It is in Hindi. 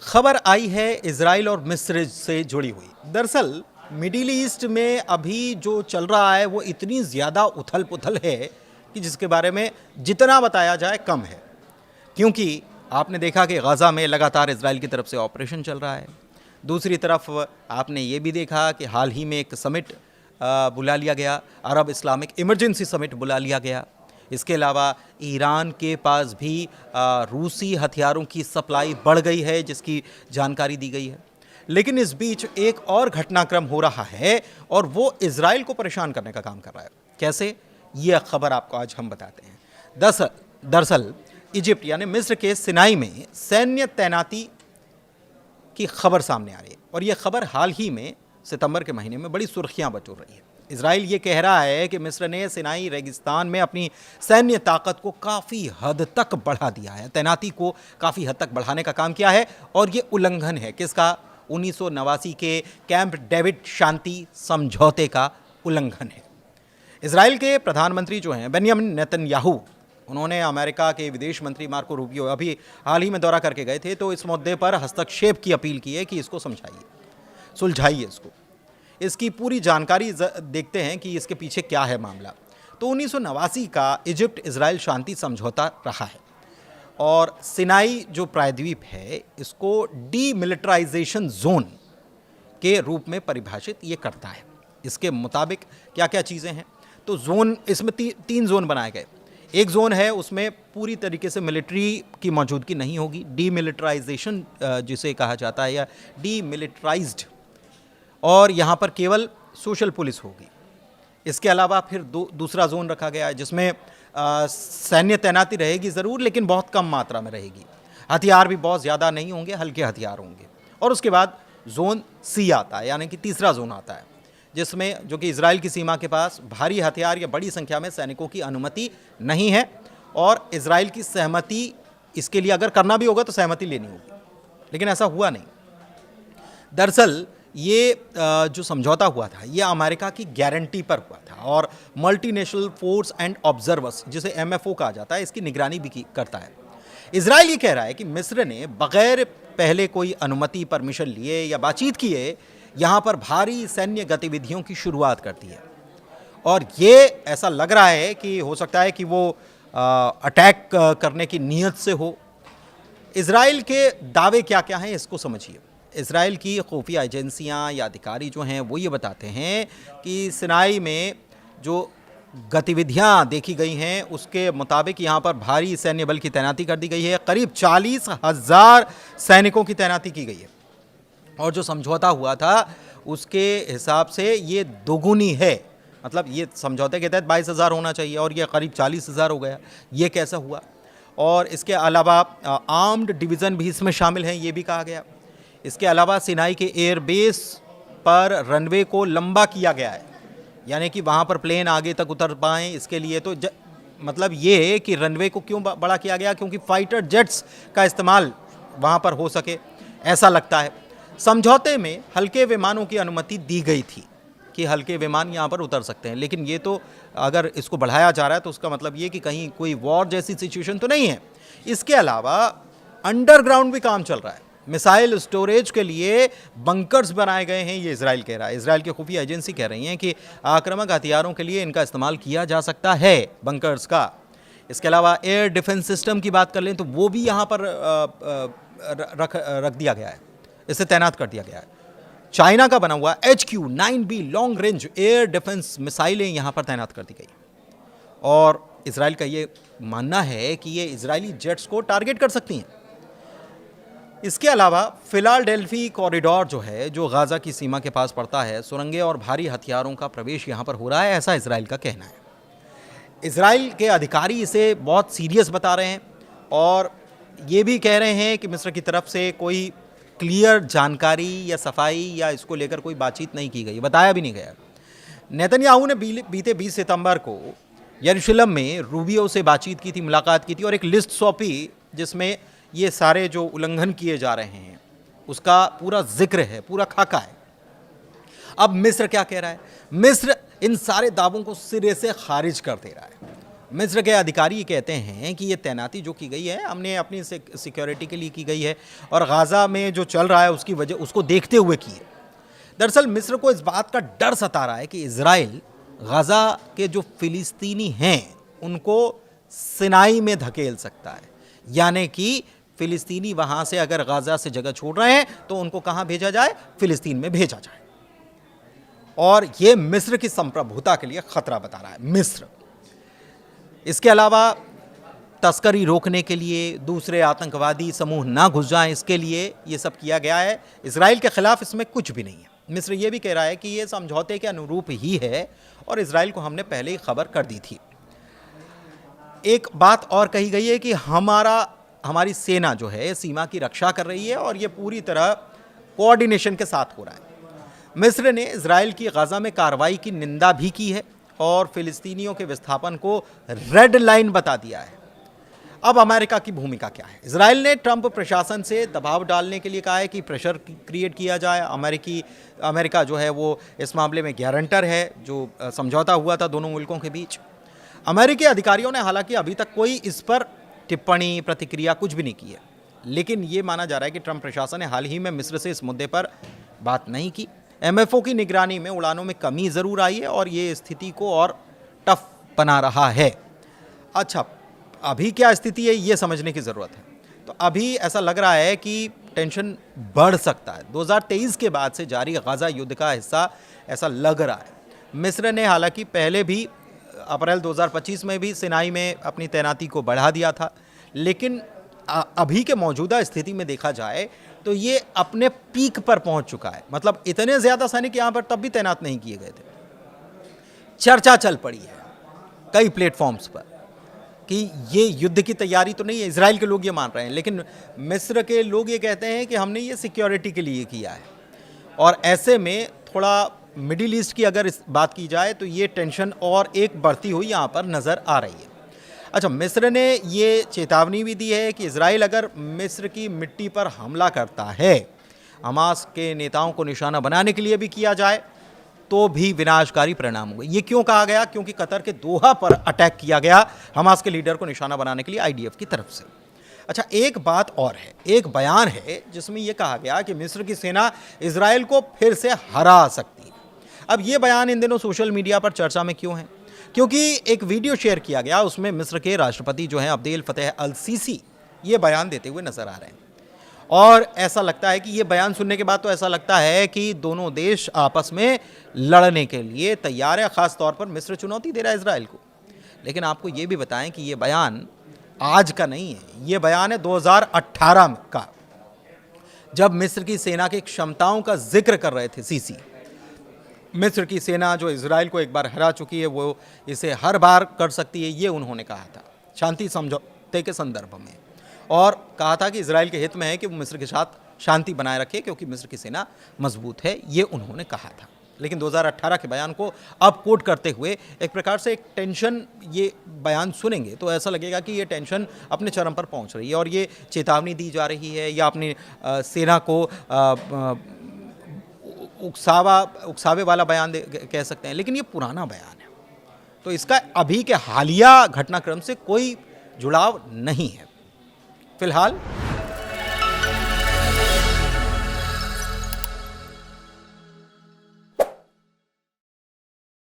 खबर आई है इजराइल और मिस्र से जुड़ी हुई। दरअसल मिडिल ईस्ट में अभी जो चल रहा है वो इतनी ज़्यादा उथल पुथल है कि जिसके बारे में जितना बताया जाए कम है। क्योंकि आपने देखा कि गज़ा में लगातार इजराइल की तरफ से ऑपरेशन चल रहा है। दूसरी तरफ आपने ये भी देखा कि हाल ही में एक समिट बुला लिया गया, अरब इस्लामिक इमरजेंसी समिट बुला लिया गया। इसके अलावा ईरान के पास भी रूसी हथियारों की सप्लाई बढ़ गई है, जिसकी जानकारी दी गई है। लेकिन इस बीच एक और घटनाक्रम हो रहा है और वो इजराइल को परेशान करने का काम कर रहा है। कैसे, ये खबर आपको आज हम बताते हैं। दरअसल इजिप्ट यानी मिस्र के सिनाई में सैन्य तैनाती की खबर सामने आ रही है और ये खबर हाल ही में सितंबर के महीने में बड़ी सुर्खियां बटोर रही है। इजराइल ये कह रहा है कि मिस्र ने सिनाई रेगिस्तान में अपनी सैन्य ताकत को काफ़ी हद तक बढ़ा दिया है, तैनाती को काफ़ी हद तक बढ़ाने का काम किया है। और ये उल्लंघन है किसका? 1989 के कैंप डेविड शांति समझौते का उल्लंघन है। इजराइल के प्रधानमंत्री जो हैं बेंयामिन नेतन्याहू, उन्होंने अमेरिका के विदेश मंत्री मार्को रूबियो अभी हाल ही में दौरा करके गए थे, तो इस मुद्दे पर हस्तक्षेप की अपील की है कि इसको समझाइए, सुलझाइए इसको। इसकी पूरी जानकारी देखते हैं कि इसके पीछे क्या है मामला। तो 1989 का इजिप्ट इजराइल शांति समझौता रहा है और सिनाई जो प्रायद्वीप है इसको डीमिलिटराइजेशन जोन के रूप में परिभाषित ये करता है। इसके मुताबिक क्या क्या चीज़ें हैं, तो जोन इसमें तीन जोन बनाए गए। एक जोन है उसमें पूरी तरीके से मिलिट्री की मौजूदगी नहीं होगी, डीमिलिटराइजेशन जिसे कहा जाता है, या डीमिलिटराइज्ड, और यहाँ पर केवल सोशल पुलिस होगी। इसके अलावा फिर दूसरा जोन रखा गया है जिसमें सैन्य तैनाती रहेगी ज़रूर, लेकिन बहुत कम मात्रा में रहेगी। हथियार भी बहुत ज़्यादा नहीं होंगे, हल्के हथियार होंगे। और उसके बाद जोन सी आता है, यानी कि तीसरा जोन आता है, जिसमें जो कि इजराइल की सीमा के पास भारी हथियार या बड़ी संख्या में सैनिकों की अनुमति नहीं है और इजराइल की सहमति, इसके लिए अगर करना भी होगा तो सहमति लेनी होगी, लेकिन ऐसा हुआ नहीं। दरअसल ये जो समझौता हुआ था ये अमेरिका की गारंटी पर हुआ था और मल्टीनेशनल फोर्स एंड ऑब्जर्वर्स, जिसे MFO कहा जाता है, इसकी निगरानी भी करता है। इजराइल ये कह रहा है कि मिस्र ने बगैर पहले कोई अनुमति, परमिशन लिए या बातचीत किए यहाँ पर भारी सैन्य गतिविधियों की शुरुआत कर दी है। और ये ऐसा लग रहा है कि हो सकता है कि वो अटैक करने की नीयत से हो। इजराइल के दावे क्या क्या हैं इसको समझिए। इजराइल की खुफिया एजेंसियां या अधिकारी जो हैं वो ये बताते हैं कि सिनाई में जो गतिविधियां देखी गई हैं उसके मुताबिक यहाँ पर भारी सैन्य बल की तैनाती कर दी गई है। करीब 40,000 सैनिकों की तैनाती की गई है और जो समझौता हुआ था उसके हिसाब से ये दोगुनी है। मतलब ये समझौते के तहत 22,000 होना चाहिए और ये करीब 40,000 हो गया। ये कैसा हुआ? और इसके अलावा आर्म्ड डिवीज़न भी इसमें शामिल हैं, ये भी कहा गया। इसके अलावा सिनाई के एयरबेस पर रनवे को लंबा किया गया है, यानी कि वहाँ पर प्लेन आगे तक उतर पाएँ इसके लिए। तो मतलब ये है कि रनवे को क्यों बड़ा किया गया? क्योंकि फाइटर जेट्स का इस्तेमाल वहाँ पर हो सके, ऐसा लगता है। समझौते में हल्के विमानों की अनुमति दी गई थी कि हल्के विमान यहाँ पर उतर सकते हैं, लेकिन ये तो अगर इसको बढ़ाया जा रहा है तो उसका मतलब ये कि कहीं कोई वॉर जैसी सिचुएशन तो नहीं है। इसके अलावा अंडरग्राउंड भी काम चल रहा है। मिसाइल स्टोरेज के लिए बंकर्स बनाए गए हैं, ये इजराइल कह रहा है। इजराइल की खुफिया एजेंसी कह रही हैं कि आक्रामक हथियारों के लिए इनका इस्तेमाल किया जा सकता है, बंकर्स का। इसके अलावा एयर डिफेंस सिस्टम की बात कर लें तो वो भी यहाँ पर रख दिया गया है, इसे तैनात कर दिया गया है। चाइना का बना हुआ HQ-9B long range air defence मिसाइलें यहाँ पर तैनात कर दी गई और इजराइल का ये मानना है कि ये इजरायली जेट्स को टारगेट कर सकती हैं। इसके अलावा फिलाडेल्फी कॉरिडोर जो है, जो गाज़ा की सीमा के पास पड़ता है, सुरंगें और भारी हथियारों का प्रवेश यहाँ पर हो रहा है, ऐसा इजराइल का कहना है। इजराइल के अधिकारी इसे बहुत सीरियस बता रहे हैं और ये भी कह रहे हैं कि मिस्र की तरफ से कोई क्लियर जानकारी या सफाई या इसको लेकर कोई बातचीत नहीं की गई, बताया भी नहीं गया। नेतन्याहू ने बीते 20 सितंबर को यरूशलेम में रूबियो से बातचीत की थी, मुलाकात की थी और एक लिस्ट सौंपी जिसमें ये सारे जो उल्लंघन किए जा रहे हैं उसका पूरा जिक्र है, पूरा खाका है। अब मिस्र क्या कह रहा है? मिस्र इन सारे दावों को सिरे से खारिज कर दे रहा है मिस्र के अधिकारी कहते हैं कि ये तैनाती जो की गई है हमने अपनी सिक्योरिटी के लिए की गई है और गाज़ा में जो चल रहा है उसकी वजह उसको देखते हुए की है। दरअसल मिस्र को इस बात का डर सता रहा है कि इजराइल गाज़ा के जो फिलिस्तीनी हैं उनको सिनाई में धकेल सकता है, यानी कि फिलिस्तीनी वहाँ से अगर गाज़ा से जगह छोड़ रहे हैं तो उनको कहाँ भेजा जाए, फिलिस्तीन में भेजा जाए। और ये मिस्र की संप्रभुता के लिए खतरा बता रहा है मिस्र। इसके अलावा तस्करी रोकने के लिए, दूसरे आतंकवादी समूह ना घुस जाएं, इसके लिए ये सब किया गया है। इजराइल के खिलाफ इसमें कुछ भी नहीं है। मिस्र ये भी कह रहा है कि ये समझौते के अनुरूप ही है और इजराइल को हमने पहले ही खबर कर दी थी। एक बात और कही गई है कि हमारी सेना जो है सीमा की रक्षा कर रही है और ये पूरी तरह कोऑर्डिनेशन के साथ हो रहा है। मिस्र ने इजराइल की गाज़ा में कार्रवाई की निंदा भी की है और फिलिस्तीनियों के विस्थापन को रेड लाइन बता दिया है। अब अमेरिका की भूमिका क्या है? इजराइल ने ट्रंप प्रशासन से दबाव डालने के लिए कहा है कि प्रेशर क्रिएट किया जाए। अमेरिका जो है वो इस मामले में गारंटर है, जो समझौता हुआ था दोनों मुल्कों के बीच। अमेरिकी अधिकारियों ने हालांकि अभी तक कोई इस पर टिप्पणी, प्रतिक्रिया कुछ भी नहीं की है, लेकिन ये माना जा रहा है कि ट्रंप प्रशासन ने हाल ही में मिस्र से इस मुद्दे पर बात नहीं की। एमएफओ की निगरानी में उड़ानों में कमी ज़रूर आई है और ये स्थिति को और टफ बना रहा है। अच्छा, अभी क्या स्थिति है ये समझने की ज़रूरत है। तो अभी ऐसा लग रहा है कि टेंशन बढ़ सकता है। 2023 के बाद से जारी गाज़ा युद्ध का हिस्सा ऐसा लग रहा है। मिस्र ने हालांकि पहले भी अप्रैल 2025 में भी सिनाई में अपनी तैनाती को बढ़ा दिया था, लेकिन अभी के मौजूदा स्थिति में देखा जाए तो ये अपने पीक पर पहुंच चुका है। मतलब इतने ज़्यादा सैनिक यहाँ पर तब भी तैनात नहीं किए गए थे। चर्चा चल पड़ी है कई प्लेटफॉर्म्स पर कि ये युद्ध की तैयारी तो नहीं है। इजराइल के लोग ये मान रहे हैं, लेकिन मिस्र के लोग ये कहते हैं कि हमने ये सिक्योरिटी के लिए किया है। और ऐसे में थोड़ा मिडिल ईस्ट की अगर इस बात की जाए तो ये टेंशन और एक बढ़ती हुई यहाँ पर नज़र आ रही है। अच्छा, मिस्र ने ये चेतावनी भी दी है कि इजराइल अगर मिस्र की मिट्टी पर हमला करता है, हमास के नेताओं को निशाना बनाने के लिए भी किया जाए, तो भी विनाशकारी परिणाम होंगे। ये क्यों कहा गया? क्योंकि कतर के दोहा पर अटैक किया गया हमास के लीडर को निशाना बनाने के लिए आईडीएफ की तरफ से। अच्छा, एक बात और है, एक बयान है जिसमें यह कहा गया कि मिस्र की सेना इजराइल को फिर से हरा सकती है। अब ये बयान इन दिनों सोशल मीडिया पर चर्चा में क्यों है? क्योंकि एक वीडियो शेयर किया गया, उसमें मिस्र के राष्ट्रपति जो हैं अब्देल फतेह अल सीसी ये बयान देते हुए नजर आ रहे हैं। और ऐसा लगता है कि ये बयान सुनने के बाद तो ऐसा लगता है कि दोनों देश आपस में लड़ने के लिए तैयार है। ख़ास तौर पर मिस्र चुनौती दे रहा है इजराइल को। लेकिन आपको ये भी बताएं कि ये बयान आज का नहीं है, ये बयान है 2018 का, जब मिस्र की सेना की क्षमताओं का जिक्र कर रहे थे सीसी। मिस्र की सेना जो इजराइल को एक बार हरा चुकी है वो इसे हर बार कर सकती है, ये उन्होंने कहा था शांति समझौते के संदर्भ में। और कहा था कि इजराइल के हित में है कि वो मिस्र के साथ शांति बनाए रखे क्योंकि मिस्र की सेना मजबूत है, ये उन्होंने कहा था। लेकिन 2018 के बयान को अब कोट करते हुए एक प्रकार से एक टेंशन, ये बयान सुनेंगे तो ऐसा लगेगा कि ये टेंशन अपने चरम पर पहुंच रही है और ये चेतावनी दी जा रही है या अपनी सेना को उकसावे वाला बयान कह सकते हैं, लेकिन ये पुराना बयान है। तो इसका अभी के हालिया घटनाक्रम से कोई जुड़ाव नहीं है। फिलहाल